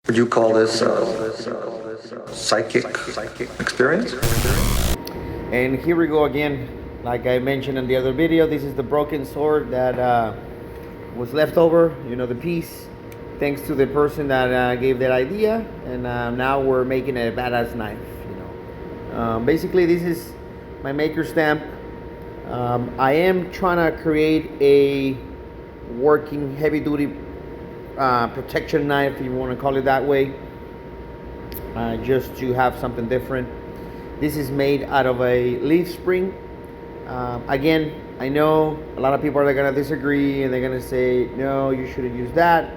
Would you call this psychic experience? And here we go again. Like I mentioned in the other video, this is the broken sword that was left over, you know, the piece, thanks to the person that gave that idea. And now we're making a badass knife, you know. Basically, this is my maker stamp. I am trying to create a working heavy duty protection knife, if you want to call it that way, just to have something different. This is made out of a leaf spring. Again, I know a lot of people are going to disagree and they're going to say, no, you shouldn't use that.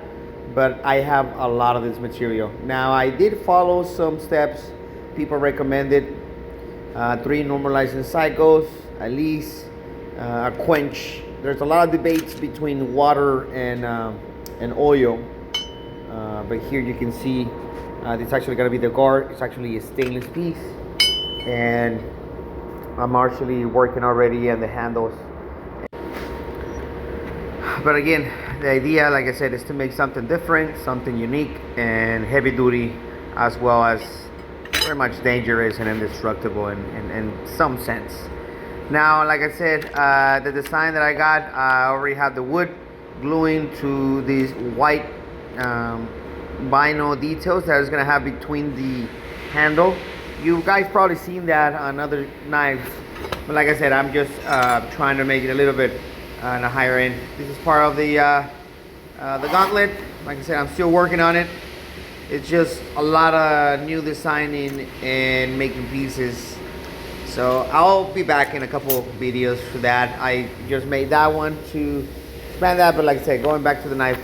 But I have a lot of this material. Now, I did follow some steps people recommended. 3 normalizing cycles, at least a quench. There's a lot of debates between water and oil. But here you can see this is actually going to be the guard. It's actually a stainless piece. And I'm actually working already on the handles. But again, the idea, like I said, is to make something different, something unique and heavy duty, as well as very much dangerous and indestructible in some sense. Now, like I said, the design that I got, I already have the wood gluing to these white vinyl details that is going to have between the handle. You guys probably seen that on other knives, but like I said, I'm just trying to make it a little bit on a higher end. This is part of the gauntlet. Like I said, I'm still working on it. It's just a lot of new designing and making pieces. So I'll be back in a couple videos for that. I just made that one to expand that, but like I said, going back to the knife,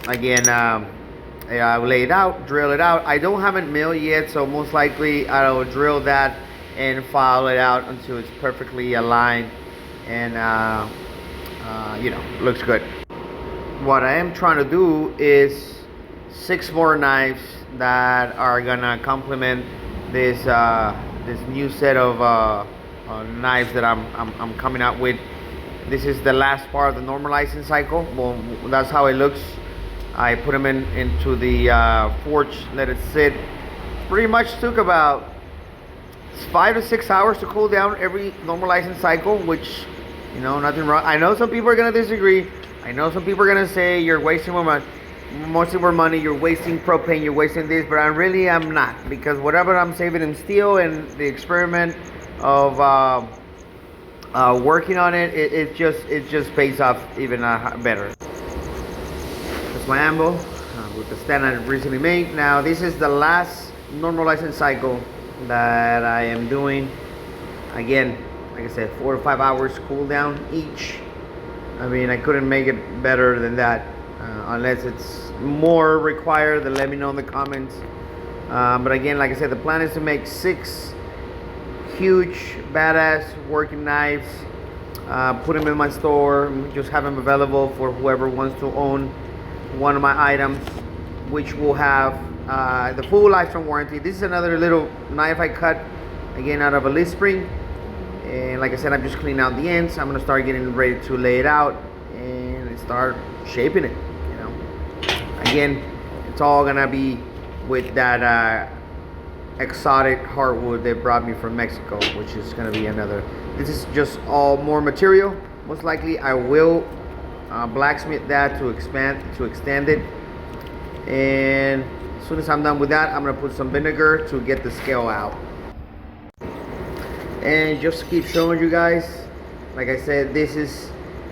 again, I will lay it out, drill it out. I don't have it milled yet, so most likely I'll drill that and file it out until it's perfectly aligned and you know, looks good. What I am trying to do is 6 more knives that are gonna complement this this new set of knives that I'm coming out with. This is the last part of the normalizing cycle. Well, that's how it looks. I put them into the forge, let it sit. Pretty much took about 5 to 6 hours to cool down every normalizing cycle, which, you know, nothing wrong. I know some people are gonna disagree. I know some people are gonna say you're wasting more money, you're wasting propane, you're wasting this, but I'm not, because whatever I'm saving in steel and the experiment of working on it, it just pays off even better. That's my ambo with the stand I recently made. Now this is the last normalizing cycle that I am doing. Again, like I said, 4 to 5 hours cool down each. I mean, I couldn't make it better than that. Unless it's more required, then let me know in the comments. But again, like I said, the plan is to make 6 huge, badass working knives. Put them in my store, just have them available for whoever wants to own one of my items, which will have the full lifetime warranty. This is another little knife I cut, again, out of a leaf spring. And like I said, I'm just cleaning out the ends. I'm gonna start getting ready to lay it out and start shaping it. Again, it's all gonna be with that exotic hardwood they brought me from Mexico, which is gonna be another. This is just all more material. Most likely, I will blacksmith that to extend it. And as soon as I'm done with that, I'm gonna put some vinegar to get the scale out. And just to keep showing you guys, like I said, this is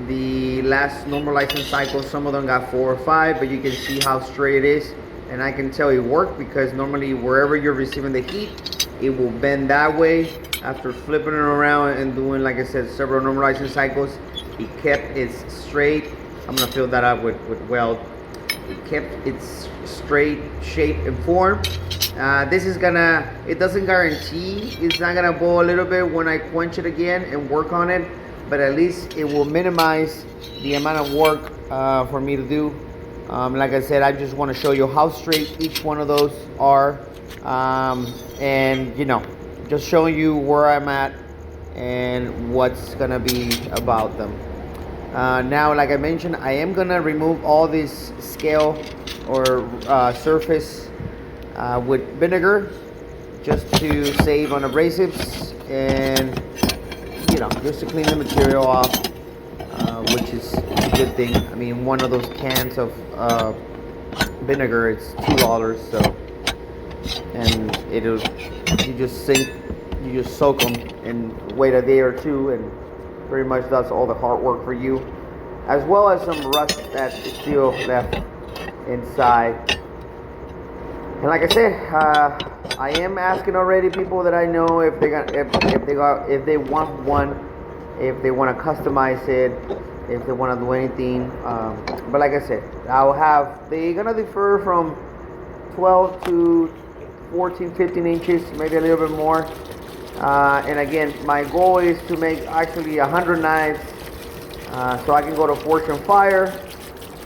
the last normalizing cycle. Some of them got 4 or 5, but you can see how straight it is, and I can tell it worked, because normally wherever you're receiving the heat, it will bend that way. After flipping it around and doing, like I said, several normalizing cycles, it kept its straight. I'm gonna fill that up with weld. It kept its straight shape and form. This is gonna, it doesn't guarantee it's not gonna boil a little bit when I quench it again and work on it, but at least it will minimize the amount of work for me to do. Like I said, I just want to show you how straight each one of those are, and you know, just showing you where I'm at and what's gonna be about them. Now, like I mentioned, I am gonna remove all this scale or surface with vinegar, just to save on abrasives, and just to clean the material off, which is a good thing. I mean, one of those cans of vinegar, it's $2, so, and you just soak them and wait a day or two, and pretty much that's all the hard work for you, as well as some rust that is still left inside. And like I said, I am asking already people that I know if they want one, if they want to customize it, if they want to do anything. But like I said, they're gonna differ from 12 to 14, 15 inches, maybe a little bit more. And again, my goal is to make actually 100 knives, so I can go to Fortune Fire.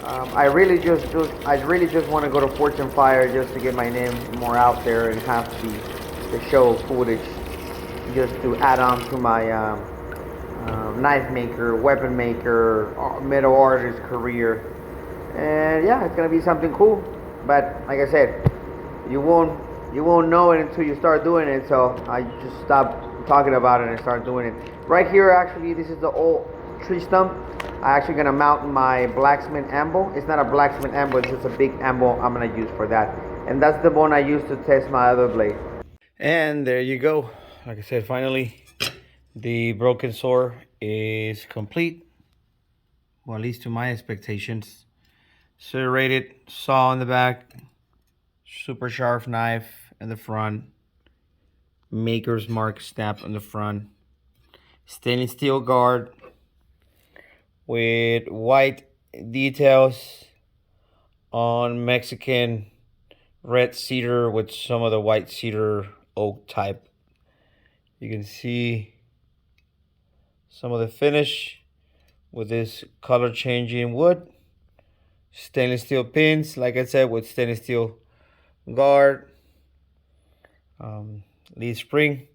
I really just want to go to Fortune Fire just to get my name more out there and have the show footage just to add on to my knife maker, weapon maker, metal artist career. And yeah, it's gonna be something cool. But like I said, you won't know it until you start doing it. So I just stopped talking about it and start doing it. Right here, actually, this is the old tree stump. I'm actually gonna mount my blacksmith anvil. It's not a blacksmith anvil, it's just a big anvil I'm gonna use for that. And that's the one I use to test my other blade. And there you go. Like I said, finally, the broken saw is complete. Well, at least to my expectations. Serrated saw in the back, super sharp knife in the front, maker's mark stamp on the front, stainless steel guard with white details on Mexican red cedar with some of the white cedar oak type. You can see some of the finish with this color changing wood. Stainless steel pins, like I said, with stainless steel guard. Lead spring.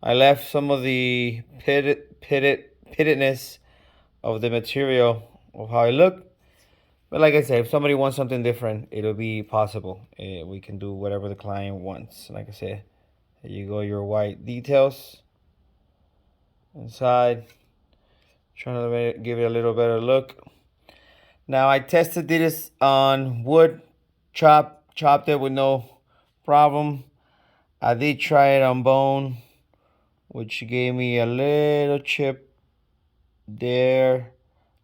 I left some of the pittedness of the material of how it looked. But like I said, if somebody wants something different, it'll be possible. We can do whatever the client wants. Like I said, there you go, your white details inside. Trying to give it a little better look. Now I tested this on wood, chopped it with no problem. I did try it on bone, which gave me a little chip there.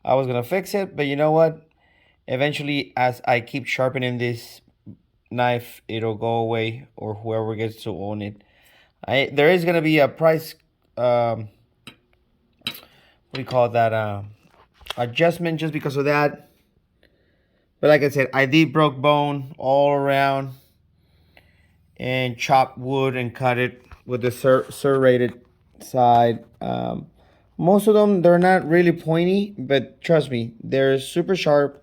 I was gonna fix it, but you know what? Eventually, as I keep sharpening this knife, it'll go away, or whoever gets to own it. There is gonna be a price, what do you call that? Adjustment just because of that. But like I said, I did broke bone all around and chopped wood and cut it with the serrated side. Most of them, they're not really pointy, but trust me, they're super sharp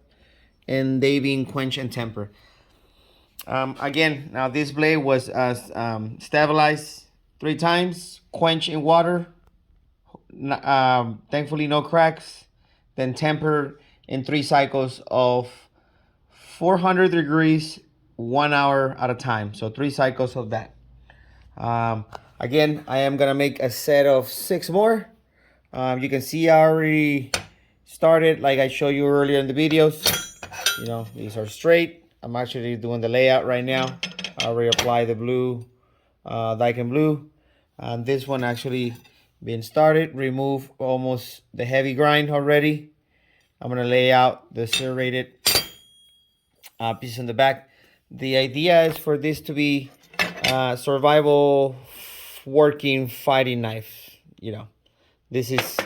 and they being quench and temper. Again, now this blade was stabilized 3 times, quench in water, thankfully no cracks, then tempered in 3 cycles of 400 degrees, 1 hour at a time. So 3 cycles of that. Again, I am gonna make a set of 6 more. You can see I already started, like I showed you earlier in the videos. You know, these are straight. I'm actually doing the layout right now. I already applied the blue, Daikin blue. And this one actually been started. Remove almost the heavy grind already. I'm gonna lay out the serrated piece in the back. The idea is for this to be survival working fighting knife. You know, this is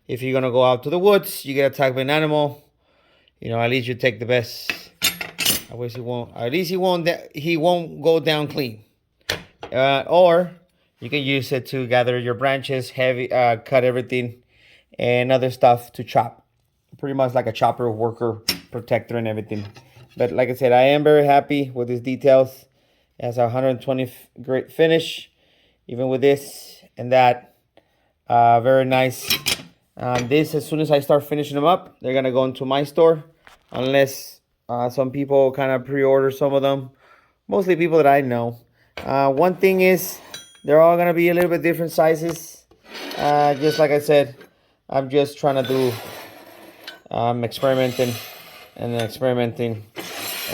if you're gonna go out to the woods, you get attacked by an animal. You know, at least you take the best. I wish he won't. At least he won't go down clean. Or you can use it to gather your branches, cut everything, and other stuff to chop. Pretty much like a chopper, worker, protector, and everything. But like I said, I am very happy with these details. It has a 120 great finish, even with this and that. Very nice. This, as soon as I start finishing them up, they're gonna go into my store, unless Some people kind of pre-order some of them, mostly people that I know. One thing is they're all gonna be a little bit different sizes. Just like I said, I'm just trying to do experimenting and experimenting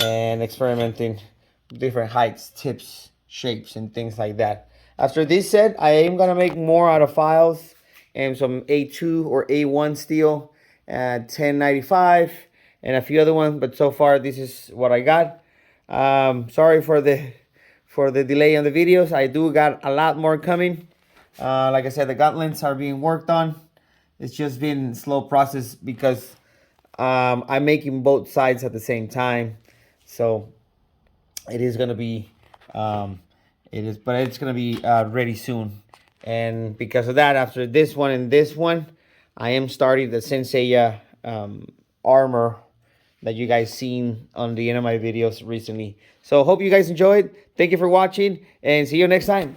and experimenting different heights, tips, shapes, and things like that. After this set, I am gonna make more out of files and some A2 or A1 steel at 1095 and a few other ones. But so far, this is what I got. Sorry for the delay on the videos. I do got a lot more coming. Like I said, the gauntlets are being worked on. It's just been a slow process because I'm making both sides at the same time. So it is gonna be but it's gonna be ready soon. And because of that, after this one and this one, I am starting the Sensei armor that you guys seen on the end of my videos recently. So hope you guys enjoyed. Thank you for watching and see you next time.